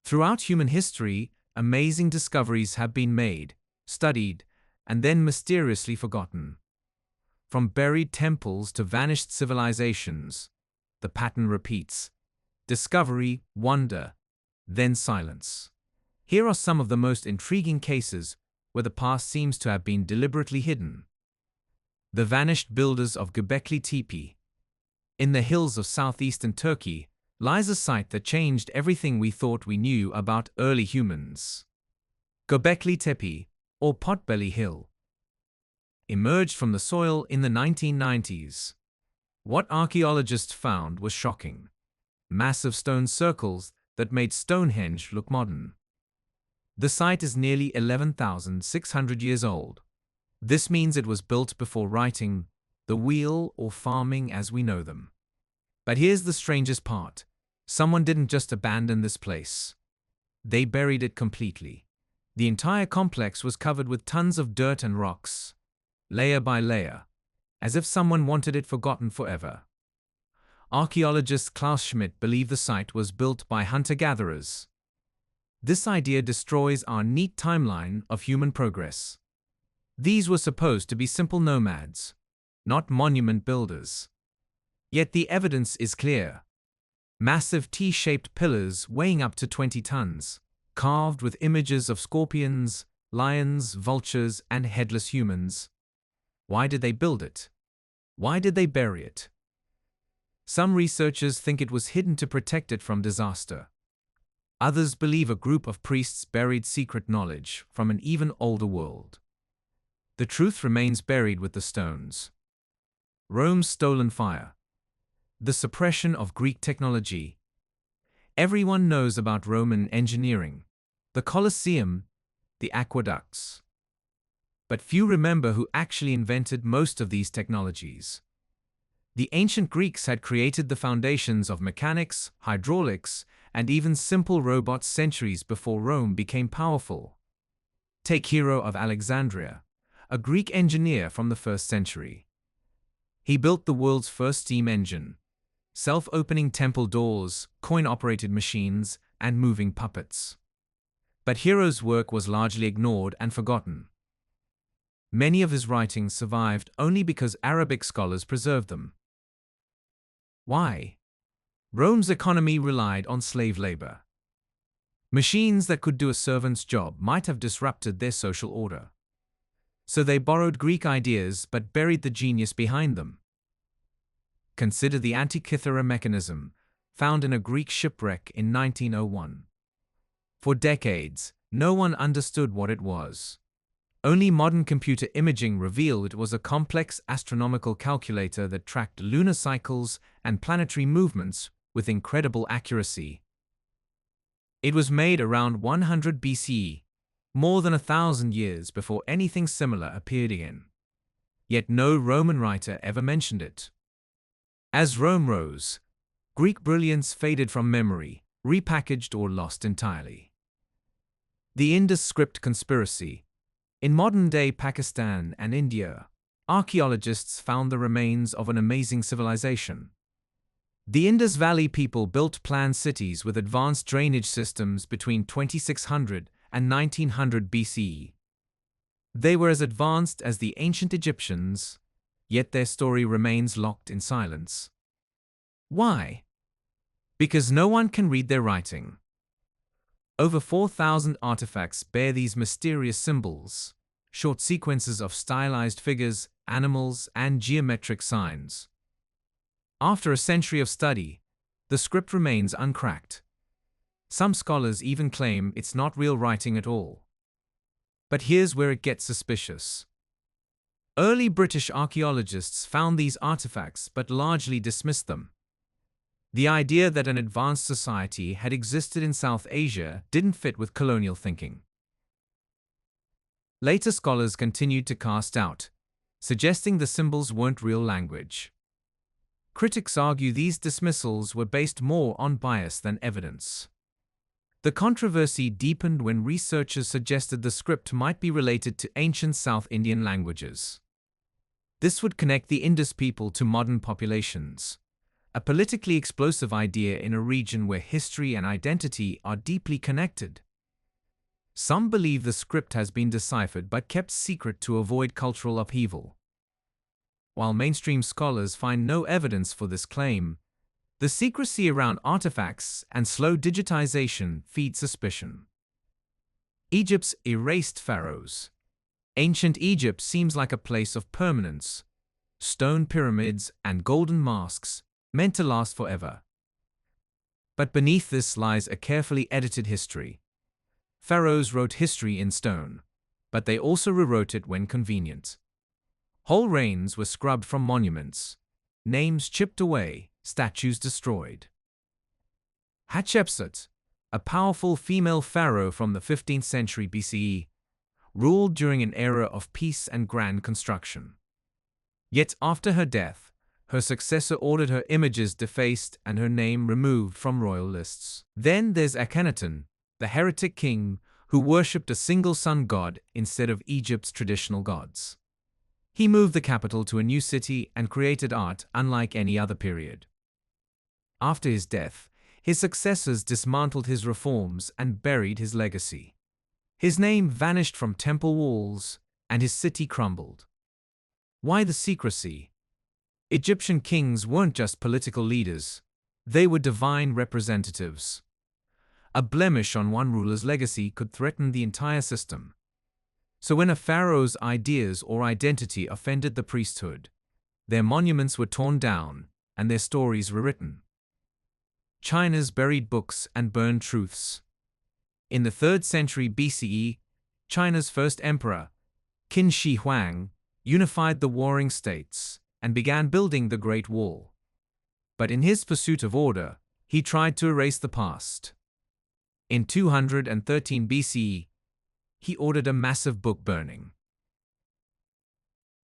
Throughout human history, amazing discoveries have been made, studied, and then mysteriously forgotten. From buried temples to vanished civilizations, the pattern repeats. Discovery, wonder, then silence. Here are some of the most intriguing cases where the past seems to have been deliberately hidden. The vanished builders of Göbekli Tepe. In the hills of southeastern Turkey lies a site that changed everything we thought we knew about early humans. Göbekli Tepe, or Potbelly Hill, emerged from the soil in the 1990s. What archaeologists found was shocking. Massive stone circles that made Stonehenge look modern. The site is nearly 11,600 years old. This means it was built before writing, the wheel, or farming as we know them. But here's the strangest part. Someone didn't just abandon this place. They buried it completely. The entire complex was covered with tons of dirt and rocks, layer by layer, as if someone wanted it forgotten forever. Archaeologist Klaus Schmidt believed the site was built by hunter-gatherers. This idea destroys our neat timeline of human progress. These were supposed to be simple nomads, not monument builders. Yet the evidence is clear. Massive T-shaped pillars weighing up to 20 tons, carved with images of scorpions, lions, vultures, and headless humans. Why did they build it? Why did they bury it? Some researchers think it was hidden to protect it from disaster. Others believe a group of priests buried secret knowledge from an even older world. The truth remains buried with the stones. Rome's stolen fire. The suppression of Greek technology. Everyone knows about Roman engineering, the Colosseum, the aqueducts. But few remember who actually invented most of these technologies. The ancient Greeks had created the foundations of mechanics, hydraulics, and even simple robots centuries before Rome became powerful. Take Hero of Alexandria, a Greek engineer from the 1st century. He built the world's first steam engine, self-opening temple doors, coin-operated machines, and moving puppets. But Hero's work was largely ignored and forgotten. Many of his writings survived only because Arabic scholars preserved them. Why? Rome's economy relied on slave labor. Machines that could do a servant's job might have disrupted their social order. So they borrowed Greek ideas but buried the genius behind them. Consider the Antikythera mechanism, found in a Greek shipwreck in 1901. For decades, no one understood what it was. Only modern computer imaging revealed it was a complex astronomical calculator that tracked lunar cycles and planetary movements with incredible accuracy. It was made around 100 BCE, more than 1,000 years before anything similar appeared again. Yet no Roman writer ever mentioned it. As Rome rose, Greek brilliance faded from memory, repackaged or lost entirely. The Indus script conspiracy. In modern-day Pakistan and India, archaeologists found the remains of an amazing civilization. The Indus Valley people built planned cities with advanced drainage systems between 2600 and 1900 BCE. They were as advanced as the ancient Egyptians, yet their story remains locked in silence. Why? Because no one can read their writing. Over 4,000 artifacts bear these mysterious symbols, short sequences of stylized figures, animals, and geometric signs. After a century of study, the script remains uncracked. Some scholars even claim it's not real writing at all. But here's where it gets suspicious. Early British archaeologists found these artifacts but largely dismissed them. The idea that an advanced society had existed in South Asia didn't fit with colonial thinking. Later scholars continued to cast doubt, suggesting the symbols weren't real language. Critics argue these dismissals were based more on bias than evidence. The controversy deepened when researchers suggested the script might be related to ancient South Indian languages. This would connect the Indus people to modern populations, a politically explosive idea in a region where history and identity are deeply connected. Some believe the script has been deciphered but kept secret to avoid cultural upheaval. While mainstream scholars find no evidence for this claim, the secrecy around artifacts and slow digitization feed suspicion. Egypt's erased pharaohs. Ancient Egypt seems like a place of permanence. Stone pyramids and golden masks, meant to last forever. But beneath this lies a carefully edited history. Pharaohs wrote history in stone, but they also rewrote it when convenient. Whole reigns were scrubbed from monuments, names chipped away, statues destroyed. Hatshepsut, a powerful female pharaoh from the 15th century BCE, ruled during an era of peace and grand construction. Yet after her death, her successor ordered her images defaced and her name removed from royal lists. Then there's Akhenaten, the heretic king who worshipped a single sun god instead of Egypt's traditional gods. He moved the capital to a new city and created art unlike any other period. After his death, his successors dismantled his reforms and buried his legacy. His name vanished from temple walls, and his city crumbled. Why the secrecy? Egyptian kings weren't just political leaders, they were divine representatives. A blemish on one ruler's legacy could threaten the entire system. So when a pharaoh's ideas or identity offended the priesthood, their monuments were torn down and their stories rewritten. China's buried books and burned truths. In the 3rd century BCE, China's first emperor, Qin Shi Huang, unified the warring states and began building the Great Wall. But in his pursuit of order, he tried to erase the past. In 213 BCE, he ordered a massive book burning.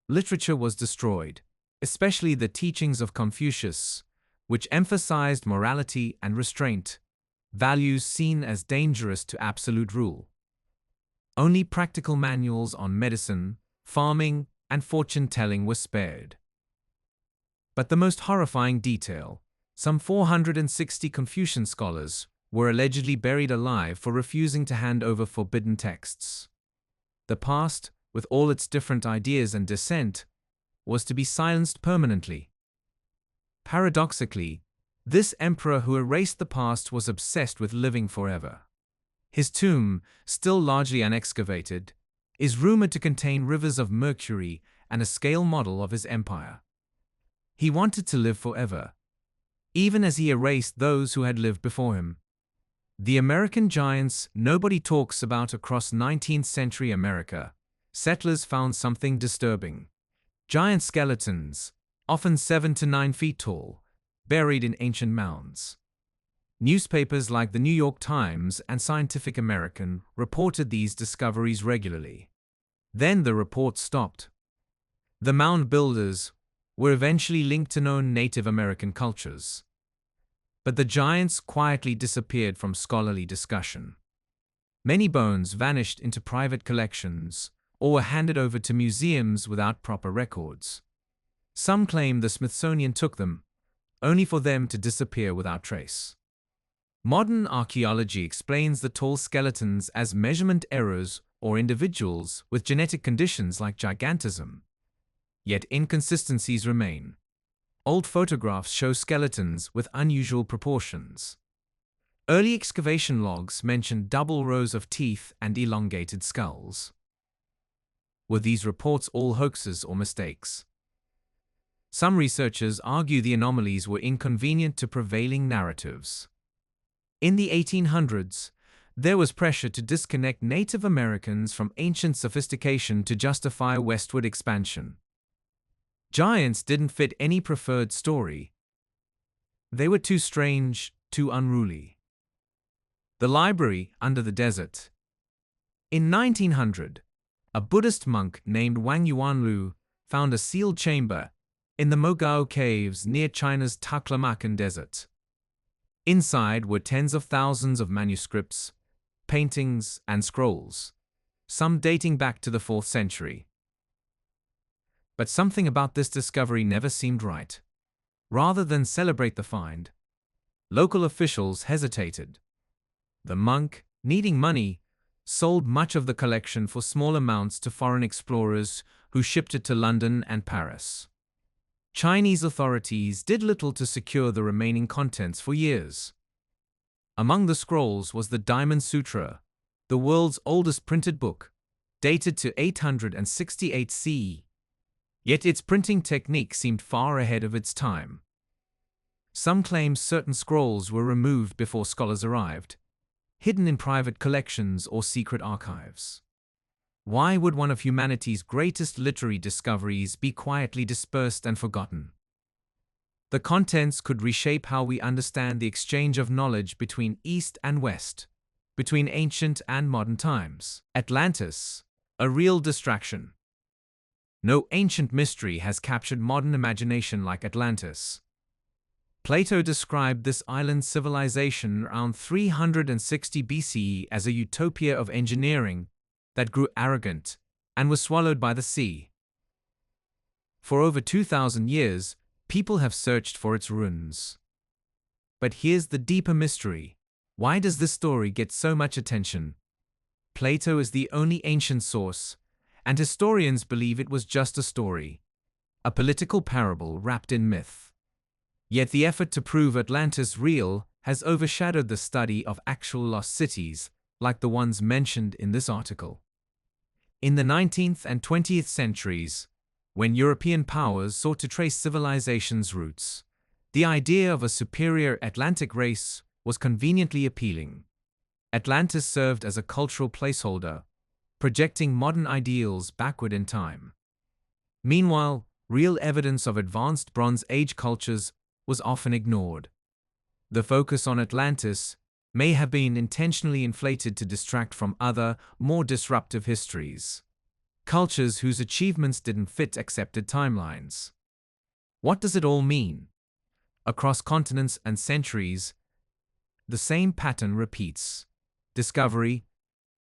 Literature was destroyed, especially the teachings of Confucius, which emphasized morality and restraint, values seen as dangerous to absolute rule. Only practical manuals on medicine, farming, and fortune-telling were spared. But the most horrifying detail, some 460 Confucian scholars were allegedly buried alive for refusing to hand over forbidden texts. The past, with all its different ideas and dissent, was to be silenced permanently. Paradoxically, this emperor who erased the past was obsessed with living forever. His tomb, still largely unexcavated, is rumored to contain rivers of mercury and a scale model of his empire. He wanted to live forever, even as he erased those who had lived before him. The American giants nobody talks about across 19th century America, settlers found something disturbing. Giant skeletons, often 7 to 9 feet tall, buried in ancient mounds. Newspapers like the New York Times and Scientific American reported these discoveries regularly. Then the reports stopped. The mound builders were eventually linked to known Native American cultures. But the giants quietly disappeared from scholarly discussion. Many bones vanished into private collections or were handed over to museums without proper records. Some claim the Smithsonian took them, only for them to disappear without trace. Modern archaeology explains the tall skeletons as measurement errors or individuals with genetic conditions like gigantism. Yet inconsistencies remain. Old photographs show skeletons with unusual proportions. Early excavation logs mention double rows of teeth and elongated skulls. Were these reports all hoaxes or mistakes? Some researchers argue the anomalies were inconvenient to prevailing narratives. In the 1800s, there was pressure to disconnect Native Americans from ancient sophistication to justify westward expansion. Giants didn't fit any preferred story. They were too strange, too unruly. The library under the desert. In 1900, a Buddhist monk named Wang Yuanlu found a sealed chamber in the Mogao Caves near China's Taklamakan Desert. Inside were tens of thousands of manuscripts, paintings, and scrolls, some dating back to the 4th century. But something about this discovery never seemed right. Rather than celebrate the find, local officials hesitated. The monk, needing money, sold much of the collection for small amounts to foreign explorers who shipped it to London and Paris. Chinese authorities did little to secure the remaining contents for years. Among the scrolls was the Diamond Sutra, the world's oldest printed book, dated to 868 CE. Yet its printing technique seemed far ahead of its time. Some claim certain scrolls were removed before scholars arrived, hidden in private collections or secret archives. Why would one of humanity's greatest literary discoveries be quietly dispersed and forgotten? The contents could reshape how we understand the exchange of knowledge between East and West, between ancient and modern times. Atlantis, a real distraction. No ancient mystery has captured modern imagination like Atlantis. Plato described this island civilization around 360 BCE as a utopia of engineering that grew arrogant and was swallowed by the sea. For over 2,000 years, people have searched for its ruins. But here's the deeper mystery. Why does this story get so much attention? Plato is the only ancient source, and historians believe it was just a story, a political parable wrapped in myth. Yet the effort to prove Atlantis real has overshadowed the study of actual lost cities, like the ones mentioned in this article. In the 19th and 20th centuries, when European powers sought to trace civilization's roots, the idea of a superior Atlantic race was conveniently appealing. Atlantis served as a cultural placeholder, projecting modern ideals backward in time. Meanwhile, real evidence of advanced Bronze Age cultures was often ignored. The focus on Atlantis may have been intentionally inflated to distract from other, more disruptive histories, cultures whose achievements didn't fit accepted timelines. What does it all mean? Across continents and centuries, the same pattern repeats: discovery,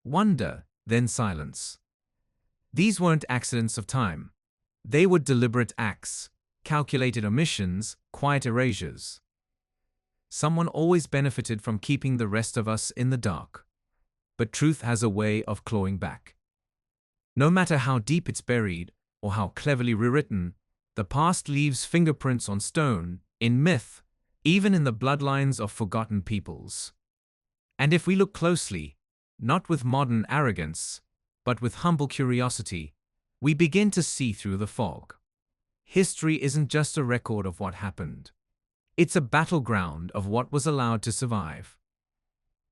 wonder, then silence. These weren't accidents of time. They were deliberate acts, calculated omissions, quiet erasures. Someone always benefited from keeping the rest of us in the dark. But truth has a way of clawing back. No matter how deep it's buried, or how cleverly rewritten, the past leaves fingerprints on stone, in myth, even in the bloodlines of forgotten peoples. And if we look closely, not with modern arrogance, but with humble curiosity, we begin to see through the fog. History isn't just a record of what happened. It's a battleground of what was allowed to survive.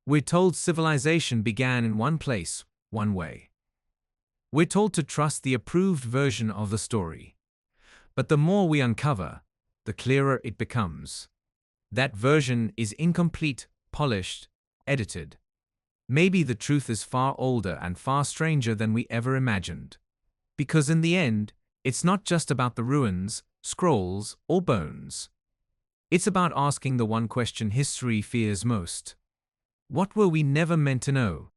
We're told civilization began in one place, one way. We're told to trust the approved version of the story. But the more we uncover, the clearer it becomes. That version is incomplete, polished, edited. Maybe the truth is far older and far stranger than we ever imagined. Because in the end, it's not just about the ruins, scrolls, or bones. It's about asking the one question history fears most. What were we never meant to know?